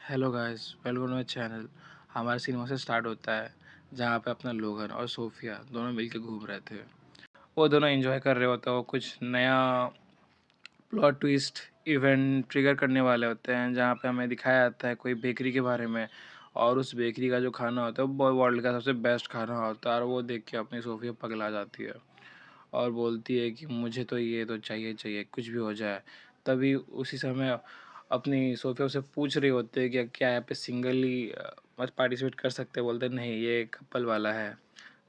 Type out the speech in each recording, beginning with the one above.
Hello guys, welcome to my channel. हमारा cinema से start होता है जहाँ पे अपना लोगन और सोफिया दोनों मिलके घूम रहे थे। वो दोनों एंजॉय कर रहे होते हैं। वो कुछ नया प्लॉट ट्विस्ट इवेंट ट्रिगर करने वाले होते हैं जहाँ पे हमें दिखाया जाता है कोई बेकरी के बारे में। और उस बेकरी का जो खाना होता है वो वर्ल्ड का सबसे बेस्ट खाना होता है। और वो देख के अपनी सोफिया पगला जाती है और बोलती है कि मुझे तो ये तो चाहिए चाहिए, कुछ भी हो जाए। तभी उसी समय अपनी सोफिया उसे पूछ रही होती है कि क्या यहाँ पे सिंगली मत पार्टिसिपेट कर सकते। बोलते नहीं, ये कपल वाला है।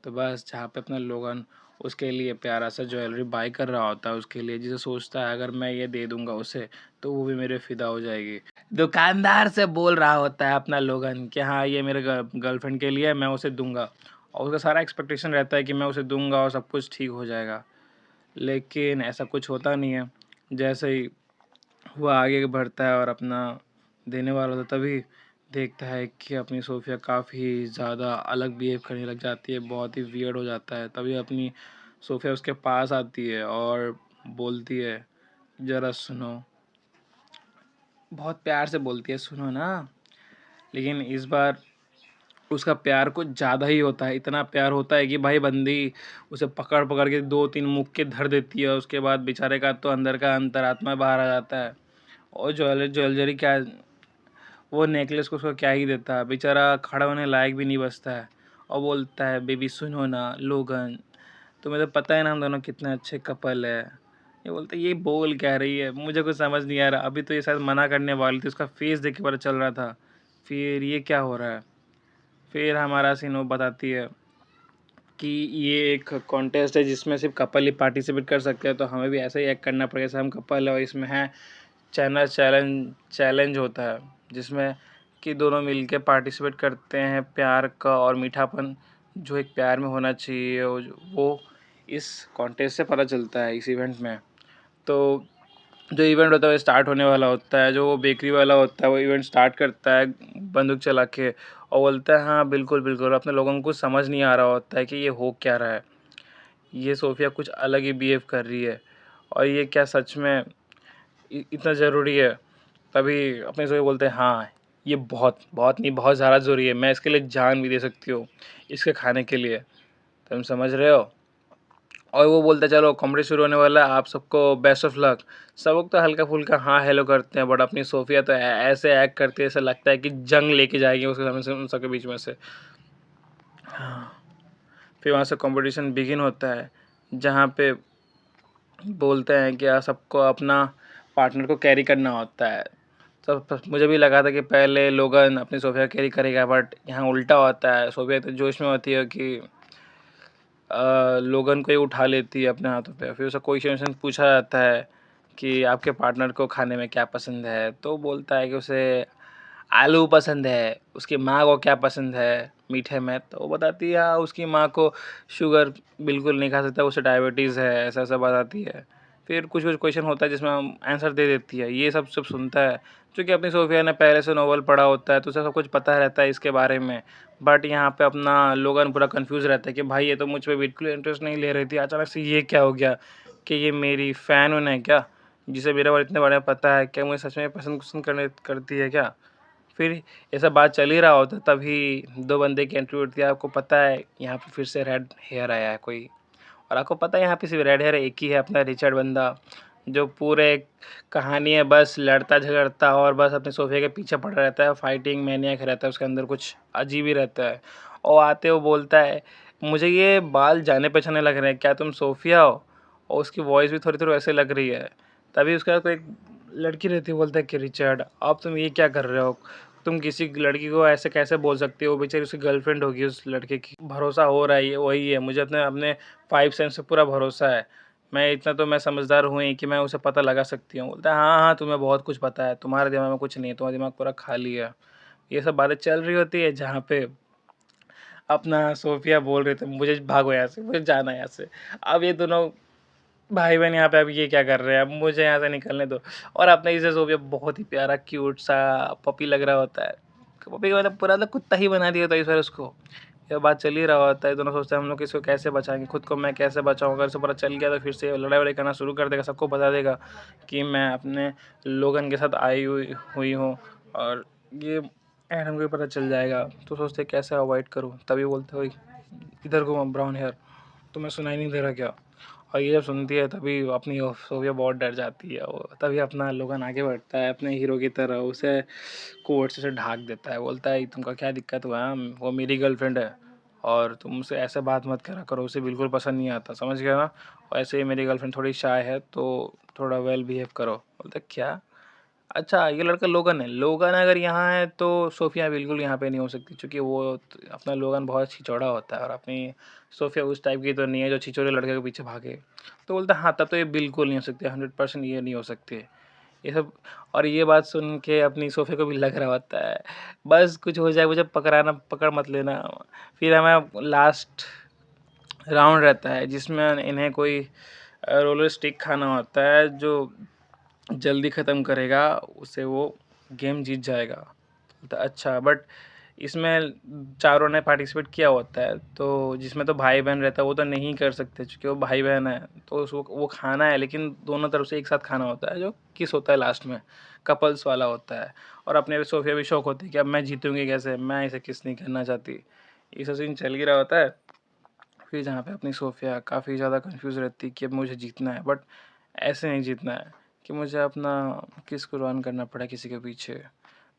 तो बस जहाँ पे अपना लोगन उसके लिए प्यारा सा ज्वेलरी बाय कर रहा होता है उसके लिए, जिसे सोचता है अगर मैं ये दे दूंगा उसे तो वो भी मेरे फिदा हो जाएगी। दुकानदार से बोल रहा होता है अपना लोगन कि हाँ, ये मेरे गर्लफ्रेंड के लिए है, मैं उसे दूंगा। और उसका सारा एक्सपेक्टेशन रहता है कि मैं उसे दूंगा और सब कुछ ठीक हो जाएगा। लेकिन ऐसा कुछ होता नहीं है। जैसे ही वो आगे बढ़ता है और अपना देने वाला होता है, तभी देखता है कि अपनी सोफिया काफ़ी ज़्यादा अलग बिहेव करने लग जाती है। बहुत ही वियर्ड हो जाता है। तभी अपनी सोफिया उसके पास आती है और बोलती है, ज़रा सुनो। बहुत प्यार से बोलती है, सुनो ना। लेकिन इस बार उसका प्यार कुछ ज़्यादा ही होता है। इतना प्यार होता है कि भाई बंदी उसे पकड़ पकड़ के 2-3 मुक्के धर देती है। उसके बाद बेचारे का तो अंदर का अंतरात्मा बाहर आ जाता है। और ज्वेलरी क्या, वो नेकलेस को उसको क्या ही देता है। बेचारा खड़ा होने लायक भी नहीं बचता है। और बोलता है, बेबी सुनो ना लोगन, तुम्हें तो पता है ना हम दोनों कितने अच्छे कपल है। ये बोलते, ये बोल क्या रही है, मुझे कुछ समझ नहीं आ रहा। अभी तो ये शायद मना करने वाली थी, उसका फेस देख के पता चल रहा था। फिर ये क्या हो रहा है। फिर हमारा सीन वो बताती है कि ये एक कॉन्टेस्ट है जिसमें सिर्फ कपल ही पार्टिसिपेट कर सकते हैं। तो हमें भी ऐसा ही एक्ट करना पड़ेगा जैसे हम कपल है। और इसमें है चैनल चैलेंज होता है जिसमें कि दोनों मिलके पार्टिसिपेट करते हैं प्यार का और मीठापन जो एक प्यार में होना चाहिए वो इस कॉन्टेस्ट से पता चलता है इस इवेंट में। तो जो इवेंट होता है वो स्टार्ट होने वाला होता है। जो वो बेकरी वाला होता है वो इवेंट स्टार्ट करता है बंदूक चला के और बोलता है, हाँ बिल्कुल बिल्कुल। अपने लोगों को कुछ समझ नहीं आ रहा होता है कि ये हो क्या रहा है। ये सोफिया कुछ अलग ही बिहेव कर रही है और ये क्या सच में इतना ज़रूरी है। तभी अपने से बोलते हैं, हाँ ये बहुत बहुत नहीं, बहुत ज़्यादा ज़रूरी है। मैं इसके लिए जान भी दे सकती हूँ इसके खाने के लिए। तुम समझ रहे हो। और वो बोलता है, चलो कॉमेडी शुरू होने वाला है, आप सबको बेस्ट ऑफ लक। सब लोग तो हल्का फुल्का हाँ हेलो करते हैं बट अपनी सोफिया तो ऐसे एक्ट करती है ऐसा लगता है कि जंग लेके जाएगी उसके सामने से, उन सबके बीच में से। हाँ। फिर वहाँ से कंपटीशन बिगिन होता है जहाँ पे बोलते हैं कि सबको अपना पार्टनर को कैरी करना होता है। सब मुझे भी लगा था कि पहले लोगन अपनी सोफिया कैरी करेगा बट यहाँ उल्टा होता है। सोफिया तो जोश में होती है कि लोगन को ही उठा लेती है अपने हाथों पे। फिर उससे कोई क्वेश्चन पूछा जाता है कि आपके पार्टनर को खाने में क्या पसंद है। तो बोलता है कि उसे आलू पसंद है। उसकी माँ को क्या पसंद है मीठे में, तो वो बताती है हाँ उसकी माँ को शुगर बिल्कुल नहीं खा सकता, उसे डायबिटीज़ है, ऐसा ऐसा बताती है। फिर कुछ कुछ क्वेश्चन होता है जिसमें हम आंसर दे देती है। ये सब सब सुनता है क्योंकि अपनी सोफिया ने पहले से नॉवल पढ़ा होता है तो उसे सब कुछ पता रहता है इसके बारे में। बट यहाँ पे अपना लोगन पूरा कंफ्यूज रहता है कि भाई ये तो मुझ पे बिल्कुल इंटरेस्ट नहीं ले रही थी, अचानक से ये क्या हो गया कि ये मेरी फ़ैन होना है क्या, जिसे मेरे बारे इतने बड़े पता है क्या, मुझे सच में पसंद पसंद करती है क्या। फिर ये सब बात चल ही रहा होता तभी दो बंदे की एंट्री होती है। आपको पता है यहाँ पे फिर से रेड हेयर आया है कोई। और आपको पता है यहाँ पे सिर्फ रेड हेयर एक ही है, अपना रिचर्ड बंदा, जो पूरे कहानी है बस लड़ता झगड़ता और बस अपने सोफे के पीछे पड़ा रहता है। फाइटिंग मैनियक रहता है उसके अंदर, कुछ अजीब ही रहता है। और आते वो बोलता है, मुझे ये बाल जाने पहचाने लग रहे हैं, क्या तुम सोफिया हो। और उसकी वॉइस भी थोड़ी थोड़ी वैसे लग रही है। तभी उसके बाद कोई एक लड़की रहती है, बोलता है कि रिचर्ड अब तुम ये क्या कर रहे हो, तुम किसी लड़की को ऐसे कैसे बोल सकते हो, बेचारी उसकी गर्लफ्रेंड होगी उस लड़के की। भरोसा हो रहा है ये वही है, मुझे अपने अपने 5 सेंस से पूरा भरोसा है। मैं इतना तो मैं समझदार हूँ ही कि मैं उसे पता लगा सकती हूँ। बोलता है, हाँ हाँ तुम्हें बहुत कुछ पता है, तुम्हारे दिमाग में कुछ नहीं है, तुम्हारा दिमाग पूरा खाली है। ये सब बातें चल रही होती है जहाँ पे अपना सोफिया बोल रहे थे, मुझे भागो यहाँ से, मुझे जाना है यहाँ से। अब ये दोनों भाई बहन यहाँ पे अब ये क्या कर रहे हैं, अब मुझे यहाँ से निकलने दो। और अपने इसे सोफिया बहुत ही प्यारा क्यूट सा पपी लग रहा होता है। पपी मतलब पूरा तो कुत्ता ही बना दिया था इस बार उसको। ये बात चल ही रहा होता है, दोनों सोचते हैं हम लोग इसको कैसे बचाएंगे, खुद को मैं कैसे बचाऊँ। अगर इसे पता चल गया तो फिर से लड़ाई वड़ाई करना शुरू कर देगा, सबको बता देगा कि मैं अपने लोगन के साथ आई हुई हुई हूँ। और ये एडम को भी पता चल जाएगा तो सोचते कैसे अवॉइड करूँ, तभी बोलते हो इधर को ब्राउन हेयर, तुम्हें सुनाई नहीं दे रहा क्या? और ये जब सुनती है तभी अपनी सोफिया बहुत डर जाती है, वो तभी अपना लोगन आगे बढ़ता है अपने हीरो की तरह, उसे कोट से ढाक देता है, बोलता है तुमको क्या दिक्कत हुआ है, वो मेरी गर्लफ्रेंड है और तुम उसे ऐसे बात मत करा करो, उसे बिल्कुल पसंद नहीं आता, समझ गया ना? और ऐसे ही मेरी गर्लफ्रेंड थोड़ी शाय है तो थोड़ा वेल बिहेव करो। बोलता क्या? अच्छा ये लड़का लोगन है, लोगन अगर यहाँ है तो सोफिया बिल्कुल यहाँ पे नहीं हो सकती, क्योंकि वो अपना लोगन बहुत छिचौड़ा होता है और अपनी सोफिया उस टाइप की तो नहीं है जो छिचौड़े लड़के के पीछे भागे। तो बोलता है हाँ तब तो ये बिल्कुल नहीं हो सकती, 100% ये नहीं हो सकती ये सब। और ये बात सुन के अपनी सोफिया को भी लग रहा होता है बस कुछ हो जाए, मुझे पकड़ाना पकड़ मत लेना। फिर हमें लास्ट राउंड रहता है जिसमें इन्हें कोई रोलर स्टिक खाना होता है, जो जल्दी ख़त्म करेगा उसे वो गेम जीत जाएगा। तो अच्छा बट इसमें चारों ने पार्टिसिपेट किया होता है, तो जिसमें तो भाई बहन रहता है वो तो नहीं कर सकते क्योंकि वो भाई बहन है, तो उसको वो खाना है लेकिन दोनों तरफ से एक साथ खाना होता है, जो किस होता है लास्ट में कपल्स वाला होता है। और अपने सोफिया भी शौक होती है कि अब मैं जीतूंगी कैसे, मैं इसे किस नहीं करना चाहती, ये सब सीन चल ही रहा होता है। फिर जहाँ पे अपनी सोफिया काफ़ी ज़्यादा कंफ्यूज रहती है कि अब मुझे जीतना है, बट ऐसे नहीं जीतना है कि मुझे अपना किस कुर्बान करना पड़ा किसी के पीछे।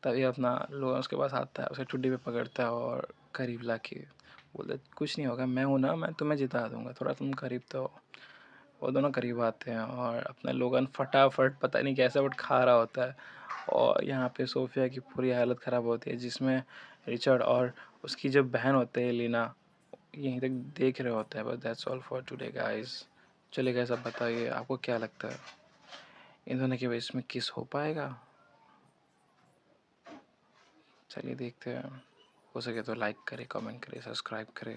तभी अपना लोग उसके पास आता है, उसे ठुड्डी पे पकड़ता है और करीब ला के बोलता है कुछ नहीं होगा, मैं हूँ ना, मैं तुम्हें जिता दूंगा, थोड़ा तुम करीब तो हो। वो दोनों करीब आते हैं और अपना लोगन फटाफट पता नहीं कैसे बट खा रहा होता है। और यहाँ पे सोफिया की पूरी हालत ख़राब होती है, जिसमें रिचर्ड और उसकी जो बहन होते हैं लीना यहीं तक देख रहे होते हैं। बस that's all for today guys. चलिए सब बताइए आपको क्या लगता है, इन दोनों के बीच में किस हो पाएगा? चलिए देखते हैं, हो सके तो लाइक करें, कमेंट करें, सब्सक्राइब करें।